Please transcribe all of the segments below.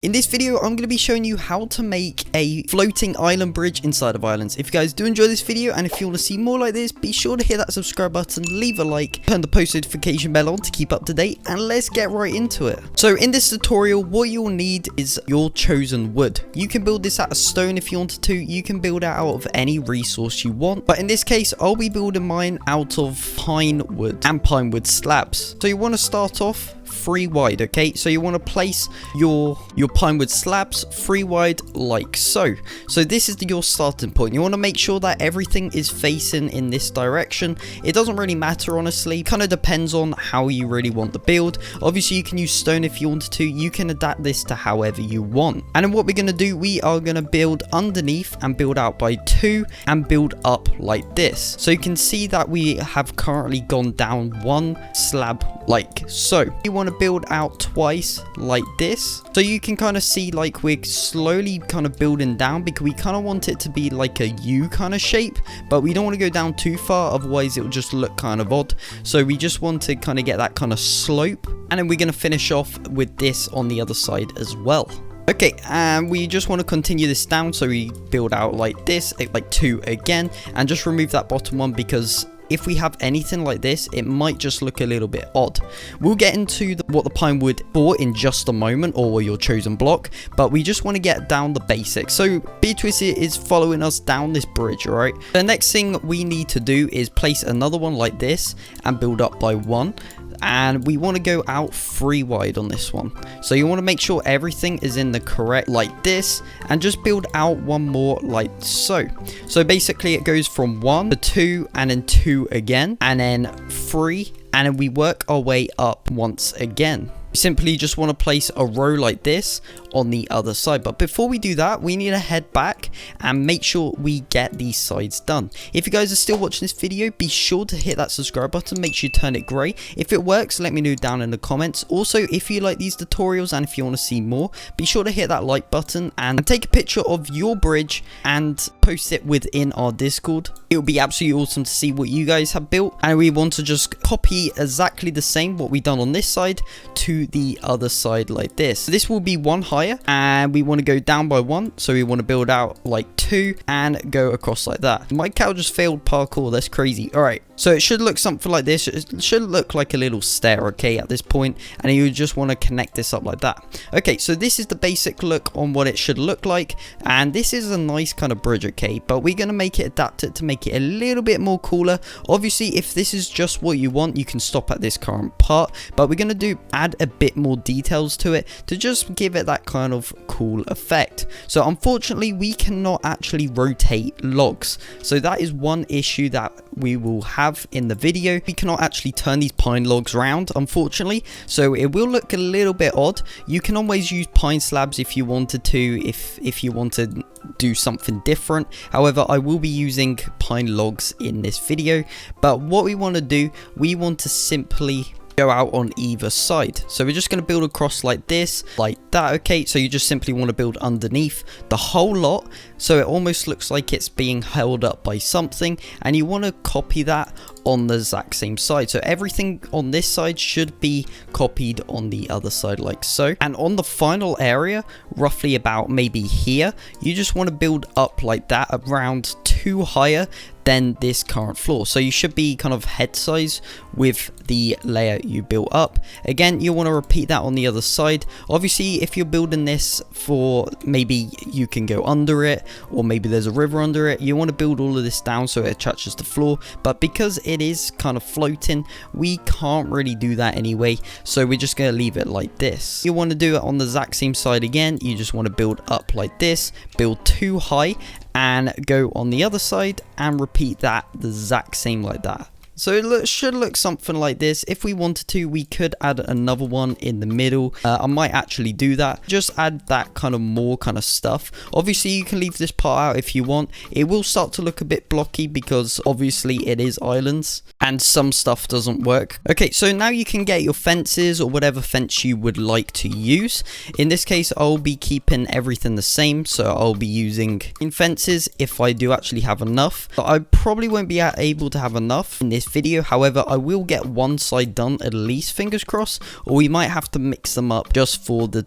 In this video, I'm going to be showing you how to make a floating island bridge inside of islands. If you guys do enjoy this video and if you want to see more like this, be sure to hit that subscribe button, leave a like, turn the post notification bell on to keep up to date, and let's get right into it. So in this tutorial, what you'll need is your chosen wood. You can build this out of stone if you wanted to. You can build it out of any resource you want. But in this case, I'll be building mine out of pine wood and pine wood slabs. So you want to start off 3 wide, okay? So you want to place your pine wood slabs 3 wide like so. So this is your starting point. You want to make sure that everything is facing in this direction. It doesn't really matter, honestly. Kind of depends on how you really want the build. Obviously, you can use stone if you wanted to. You can adapt this to however you want. And then what we're going to do, we are going to build underneath and build out by 2 and build up like this. So you can see that we have currently gone down 1 slab like so. You want to build out twice like this, so you can kind of see like we're slowly kind of building down, because we kind of want it to be like a U kind of shape, but we don't want to go down too far, otherwise it will just look kind of odd. So we just want to kind of get that kind of slope, and then we're going to finish off with this on the other side as well. Okay, and we just want to continue this down, so we build out like this, like 2 again, and just remove that bottom one, because if we have anything like this, it might just look a little bit odd. We'll get into what the pine wood for in just a moment, or your chosen block, but we just want to get down the basics. So Beatrice is following us down this bridge, alright? The next thing we need to do is place another one like this and build up by 1. And we want to go out 3 wide on this one. So you want to make sure everything is in the correct like this, and just build out 1 more like so. So basically it goes from 1 to 2 and then 2 again, and then 3, and then we work our way up once again. Simply just want to place a row like this on the other side. But before we do that, we need to head back and make sure we get these sides done. If you guys are still watching this video, be sure to hit that subscribe button. Make sure you turn it grey. If it works, let me know down in the comments. Also, if you like these tutorials and if you want to see more, be sure to hit that like button and take a picture of your bridge and post it within our Discord. It would be absolutely awesome to see what you guys have built, and we want to just copy exactly the same what we've done on this side to the other side like this. This will be 1 higher, and we want to go down by 1, so we want to build out like 2 and go across like that. My cow just failed parkour. That's crazy. All right, so it should look something like this. It should look like a little stair, okay, at this point, and you just want to connect this up like that. Okay, so this is the basic look on what it should look like, and this is a nice kind of bridge, okay, but we're going to make it adapted to make it a little bit more cooler. Obviously, if this is just what you want, you can stop at this current part, but we're going to add a bit more details to it to just give it that kind of cool effect. So unfortunately, we cannot actually rotate logs, so that is one issue that we will have in the video. We cannot actually turn these pine logs around, unfortunately, so it will look a little bit odd. You can always use pine slabs if you wanted to, if you want to do something different. However, I will be using pine logs in this video. But what we want to do, we want to simply go out on either side. So we're just going to build across like this, like that. Okay, so you just simply want to build underneath the whole lot, so it almost looks like it's being held up by something, and you want to copy that on the exact same side. So everything on this side should be copied on the other side like so. And on the final area, roughly about maybe here, you just want to build up like that, around 2 higher than this current floor. So you should be kind of head size with the layer you built up. Again, you want to repeat that on the other side. Obviously, if you're building this for, maybe you can go under it, or maybe there's a river under it, you want to build all of this down so it touches the floor. But because it is kind of floating, we can't really do that anyway, so we're just going to leave it like this. You want to do it on the exact same side again. You just want to build up like this, build 2 high, and go on the other side and repeat that the exact same like that. So it should look something like this. If we wanted to, we could add another one in the middle. I might actually do that. Just add that kind of more kind of stuff. Obviously, you can leave this part out if you want. It will start to look a bit blocky because obviously it is islands and some stuff doesn't work. Okay, so now you can get your fences or whatever fence you would like to use. In this case, I'll be keeping everything the same. So I'll be using fences if I do actually have enough. But I probably won't be able to have enough in this video. However, I will get one side done at least, fingers crossed, or we might have to mix them up just for the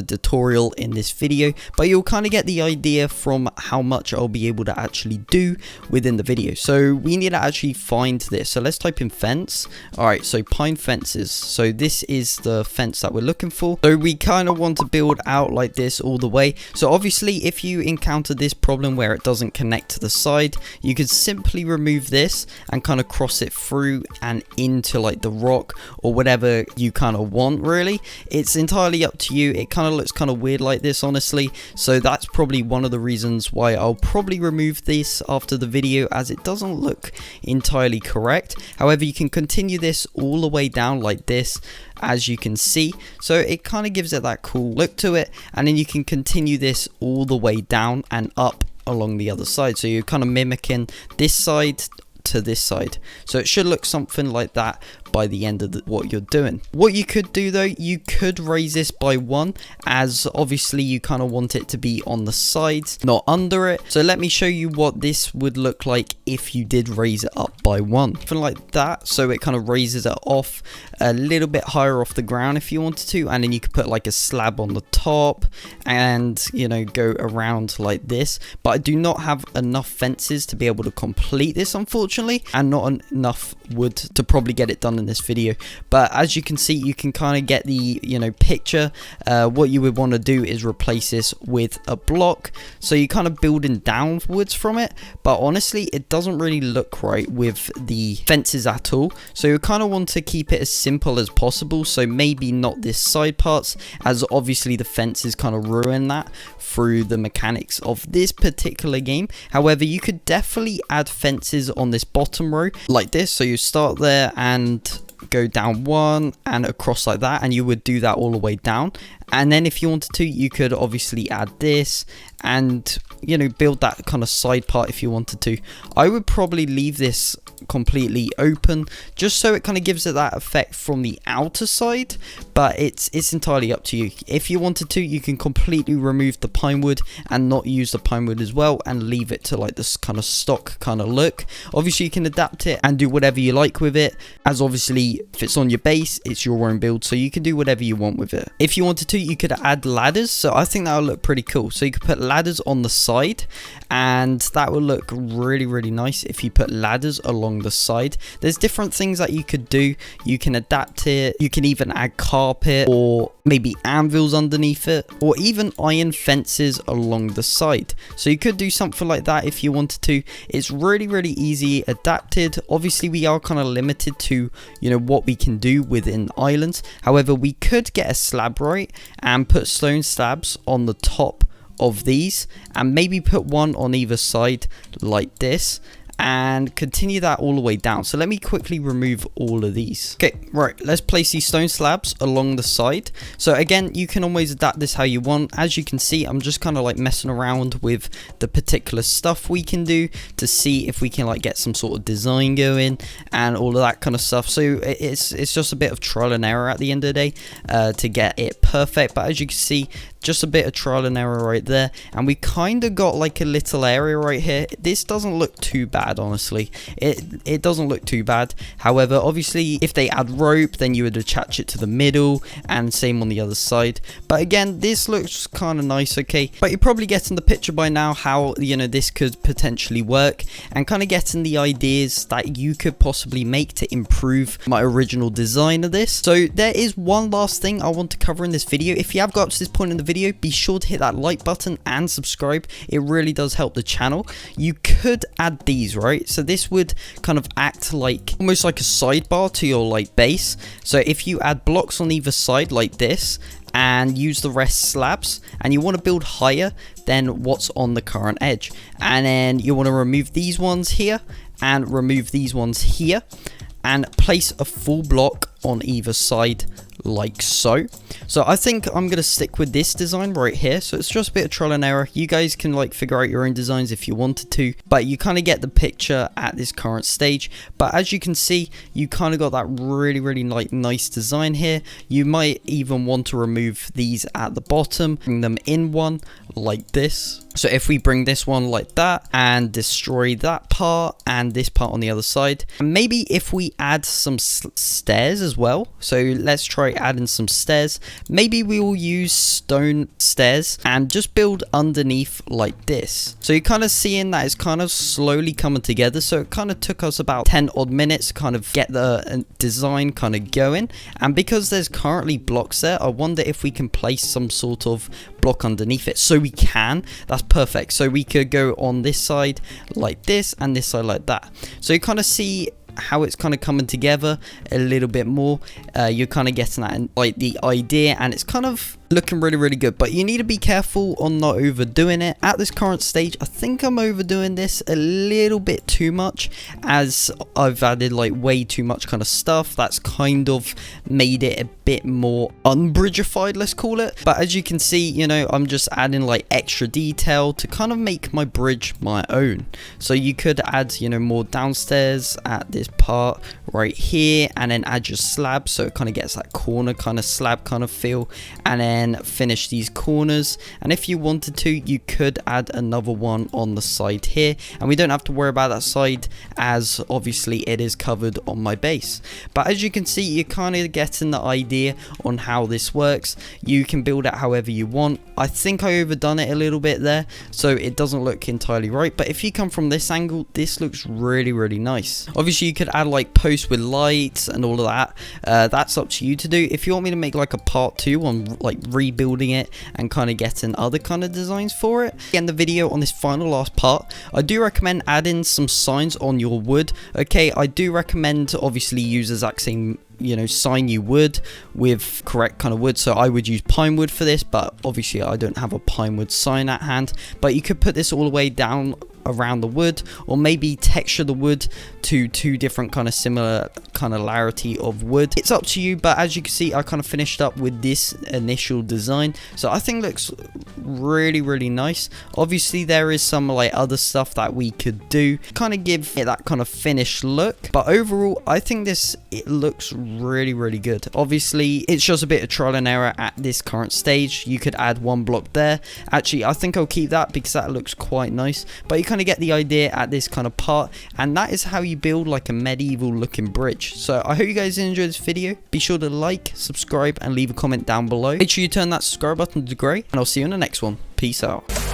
tutorial in this video, but you'll kind of get the idea from how much I'll be able to actually do within the video. So we need to actually find this. So let's type in fence. Alright, so pine fences. So this is the fence that we're looking for. So we kind of want to build out like this all the way. So obviously if you encounter this problem where it doesn't connect to the side, you could simply remove this and kind of cross it through and into like the rock or whatever you kind of want. Really, it's entirely up to you. It kind of looks kind of weird like this, honestly, so that's probably one of the reasons why I'll probably remove this after the video, as it doesn't look entirely correct. However, you can continue this all the way down like this, as you can see, so it kind of gives it that cool look to it, and then you can continue this all the way down and up along the other side, so you're kind of mimicking this side to this side, so it should look something like that by the end of what you're doing. What you could do though, you could raise this by 1, as obviously you kind of want it to be on the sides, not under it. So let me show you what this would look like if you did raise it up by 1, something like that. So it kind of raises it off a little bit higher off the ground if you wanted to, and then you could put like a slab on the top and, you know, go around like this. But I do not have enough fences to be able to complete this, unfortunately, and not enough wood to probably get it done in this video. But as you can see, you can kind of get the, you know, picture. What you would want to do is replace this with a block, so you're kind of building downwards from it, but honestly it doesn't really look right with the fences at all. So you kind of want to keep it as simple as possible, so maybe not this side parts, as obviously the fences kind of ruin that through the mechanics of this particular game. However, you could definitely add fences on this bottom row like this, so you start there and go down 1 and across like that, and you would do that all the way down. And then if you wanted to, you could obviously add this and, you know, build that kind of side part if you wanted to. I would probably leave this completely open just so it kind of gives it that effect from the outer side, but it's entirely up to you. If you wanted to, you can completely remove the pine wood and not use the pine wood as well, and leave it to like this kind of stock kind of look. Obviously you can adapt it and do whatever you like with it, as obviously if it's on your base, it's your own build, so you can do whatever you want with it. If you wanted to, you could add ladders, so I think that would look pretty cool. So you could put ladders on the side, and that would look really nice if you put ladders along the side. There's different things that you could do. You can adapt it, you can even add carpet or maybe anvils underneath it, or even iron fences along the side. So you could do something like that if you wanted to. It's really easy adapted. Obviously we are kind of limited to, you know, what we can do within islands. However, we could get a slab right and put stone slabs on the top of these, and maybe put one on either side like this, and continue that all the way down. So let me quickly remove all of these. Okay, right, let's place these stone slabs along the side. So again, you can always adapt this how you want. As you can see, I'm just kind of like messing around with the particular stuff we can do to see if we can like get some sort of design going and all of that kind of stuff. So it's just a bit of trial and error at the end of the day to get it perfect. But as you can see, just a bit of trial and error right there, and we kind of got like a little area right here. This doesn't look too bad, honestly. It doesn't look too bad. However, obviously if they add rope, then you would attach it to the middle, and same on the other side. But again, this looks kind of nice. Okay, but you're probably getting the picture by now how, you know, this could potentially work, and kind of getting the ideas that you could possibly make to improve my original design of this. So there is one last thing I want to cover in this video. If you have got up to this point in the video, be sure to hit that like button and subscribe. It really does help the channel. You could add these, right? So this would kind of act like almost like a sidebar to your like base. So if you add blocks on either side like this and use the rest slabs, and you want to build higher than what's on the current edge, and then you want to remove these ones here and remove these ones here, and place a full block on either side like so. So I think I'm gonna stick with this design right here. So it's just a bit of trial and error. You guys can like figure out your own designs if you wanted to, but you kind of get the picture at this current stage. But as you can see, you kind of got that really like nice design here. You might even want to remove these at the bottom, bring them in one like this. So if we bring this one like that and destroy that part and this part on the other side, and maybe if we add some stairs as well. So let's try adding some stairs. Maybe we will use stone stairs and just build underneath like this. So you're kind of seeing that it's kind of slowly coming together. So it kind of took us about 10 odd minutes to kind of get the design kind of going. And because there's currently blocks there, I wonder if we can place some sort of block underneath it. So we can. That's perfect. So we could go on this side like this and this side like that. So you kind of see how it's kind of coming together a little bit more. You're kind of getting that like the idea, and it's kind of looking really good, but you need to be careful on not overdoing it. At this current stage, I think I'm overdoing this a little bit too much, as I've added like way too much kind of stuff that's kind of made it a bit more unbridgified, let's call it. But as you can see, you know, I'm just adding like extra detail to kind of make my bridge my own. So you could add, you know, more downstairs at this part right here, and then add your slab so it kind of gets that corner kind of slab kind of feel, and then finish these corners. And if you wanted to, you could add another one on the side here, and we don't have to worry about that side as obviously it is covered on my base. But as you can see, you're kind of getting the idea on how this works. You can build it however you want. I think I overdone it a little bit there, so it doesn't look entirely right. But if you come from this angle, this looks really nice. Obviously you could add like posts with lights and all of that. That's up to you to do. If you want me to make like a part 2 on like rebuilding it and kind of getting other kind of designs for it, in the video on this last part, I do recommend adding some signs on your wood. Okay, I do recommend obviously use the exact same, you know, sign you would with correct kind of wood. So I would use pine wood for this, but obviously I don't have a pine wood sign at hand. But you could put this all the way down around the wood, or maybe texture the wood to 2 different kind of similar kind of larity of wood. It's up to you, but as you can see, I kind of finished up with this initial design, so I think it looks really nice. Obviously there is some like other stuff that we could do, kind of give it that kind of finished look, but overall I think it looks really good. Obviously it's just a bit of trial and error at this current stage. You could add 1 block there. Actually, I think I'll keep that because that looks quite nice, but you kind of get the idea at this kind of part, and that is how you build like a medieval looking bridge. So I hope you guys enjoyed this video. Be sure to like, subscribe, and leave a comment down below. Make sure you turn that subscribe button to grey, and I'll see you in the next one. Peace out.